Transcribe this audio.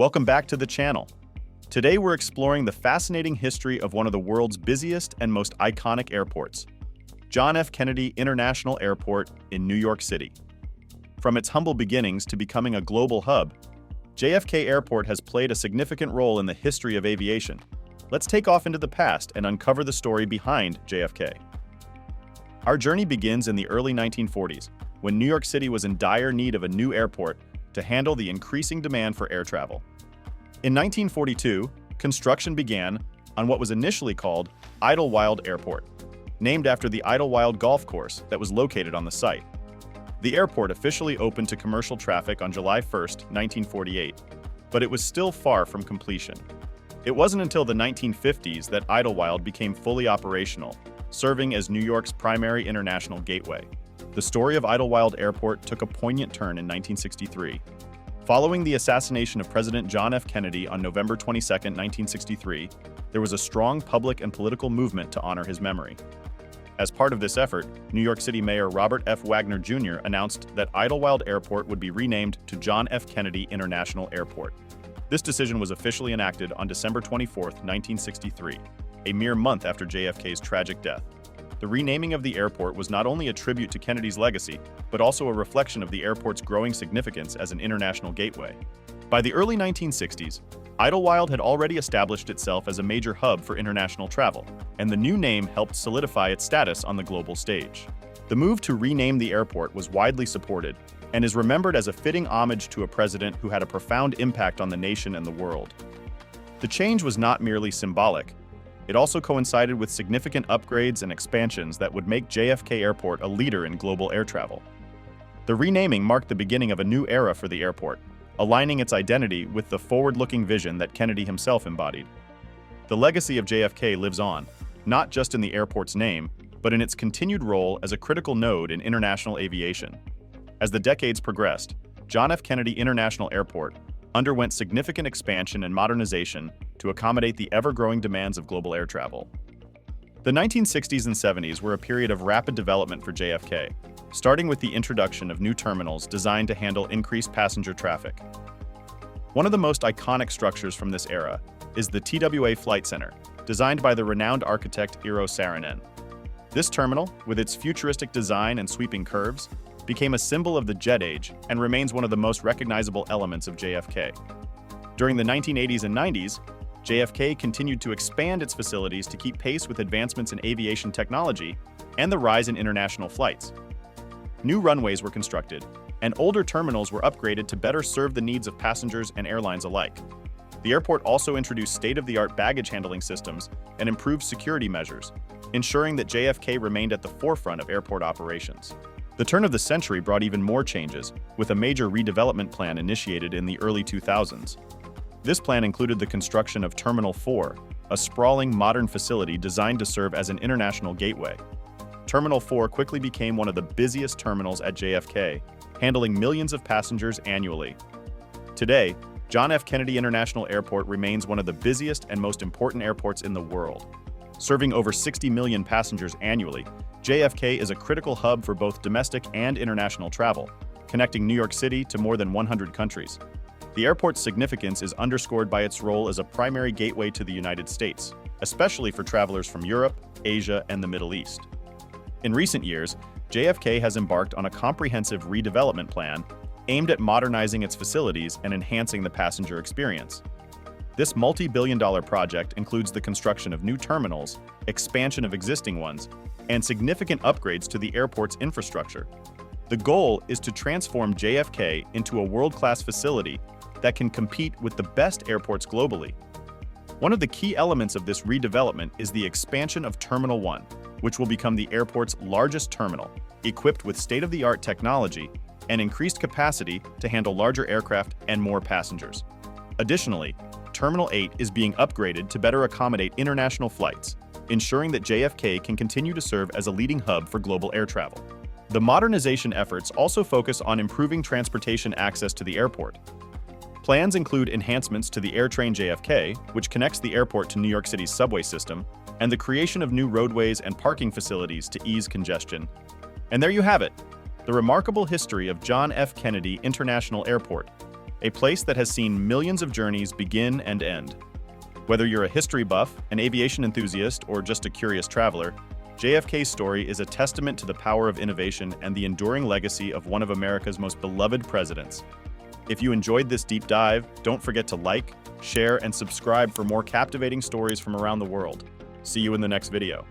Welcome back to the channel. Today we're exploring the fascinating history of one of the world's busiest and most iconic airports, John F. Kennedy International Airport in New York City. From its humble beginnings to becoming a global hub, JFK Airport has played a significant role in the history of aviation. Let's take off into the past and uncover the story behind JFK. Our journey begins in the early 1940s, when New York City was in dire need of a new airport to handle the increasing demand for air travel. In 1942, construction began on what was initially called Idlewild Airport, named after the Idlewild golf course that was located on the site. The airport officially opened to commercial traffic on July 1, 1948, but it was still far from completion. It wasn't until the 1950s that Idlewild became fully operational, serving as New York's primary international gateway. The story of Idlewild Airport took a poignant turn in 1963. Following the assassination of President John F. Kennedy on November 22, 1963, there was a strong public and political movement to honor his memory. As part of this effort, New York City Mayor Robert F. Wagner Jr. announced that Idlewild Airport would be renamed to John F. Kennedy International Airport. This decision was officially enacted on December 24, 1963, a mere month after JFK's tragic death. The renaming of the airport was not only a tribute to Kennedy's legacy, but also a reflection of the airport's growing significance as an international gateway. By the early 1960s, Idlewild had already established itself as a major hub for international travel, and the new name helped solidify its status on the global stage. The move to rename the airport was widely supported and is remembered as a fitting homage to a president who had a profound impact on the nation and the world. The change was not merely symbolic. It also coincided with significant upgrades and expansions that would make JFK Airport a leader in global air travel. The renaming marked the beginning of a new era for the airport, aligning its identity with the forward-looking vision that Kennedy himself embodied. The legacy of JFK lives on, not just in the airport's name, but in its continued role as a critical node in international aviation. As the decades progressed, John F. Kennedy International Airport underwent significant expansion and modernization to accommodate the ever-growing demands of global air travel. The 1960s and 70s were a period of rapid development for JFK, starting with the introduction of new terminals designed to handle increased passenger traffic. One of the most iconic structures from this era is the TWA Flight Center, designed by the renowned architect Eero Saarinen. This terminal, with its futuristic design and sweeping curves, became a symbol of the jet age and remains one of the most recognizable elements of JFK. During the 1980s and 90s, JFK continued to expand its facilities to keep pace with advancements in aviation technology and the rise in international flights. New runways were constructed, and older terminals were upgraded to better serve the needs of passengers and airlines alike. The airport also introduced state-of-the-art baggage handling systems and improved security measures, ensuring that JFK remained at the forefront of airport operations. The turn of the century brought even more changes, with a major redevelopment plan initiated in the early 2000s. This plan included the construction of Terminal 4, a sprawling modern facility designed to serve as an international gateway. Terminal 4 quickly became one of the busiest terminals at JFK, handling millions of passengers annually. Today, John F. Kennedy International Airport remains one of the busiest and most important airports in the world. Serving over 60 million passengers annually, JFK is a critical hub for both domestic and international travel, connecting New York City to more than 100 countries. The airport's significance is underscored by its role as a primary gateway to the United States, especially for travelers from Europe, Asia, and the Middle East. In recent years, JFK has embarked on a comprehensive redevelopment plan aimed at modernizing its facilities and enhancing the passenger experience. This multi-billion-dollar project includes the construction of new terminals, expansion of existing ones, and significant upgrades to the airport's infrastructure. The goal is to transform JFK into a world-class facility that can compete with the best airports globally. One of the key elements of this redevelopment is the expansion of Terminal 1, which will become the airport's largest terminal, equipped with state-of-the-art technology and increased capacity to handle larger aircraft and more passengers. Additionally, Terminal 8 is being upgraded to better accommodate international flights, ensuring that JFK can continue to serve as a leading hub for global air travel. The modernization efforts also focus on improving transportation access to the airport. Plans include enhancements to the AirTrain JFK, which connects the airport to New York City's subway system, and the creation of new roadways and parking facilities to ease congestion. And there you have it, the remarkable history of John F. Kennedy International Airport. a place that has seen millions of journeys begin and end. Whether you're a history buff, an aviation enthusiast, or just a curious traveler, JFK's story is a testament to the power of innovation and the enduring legacy of one of America's most beloved presidents. If you enjoyed this deep dive, don't forget to like, share, and subscribe for more captivating stories from around the world. See you in the next video.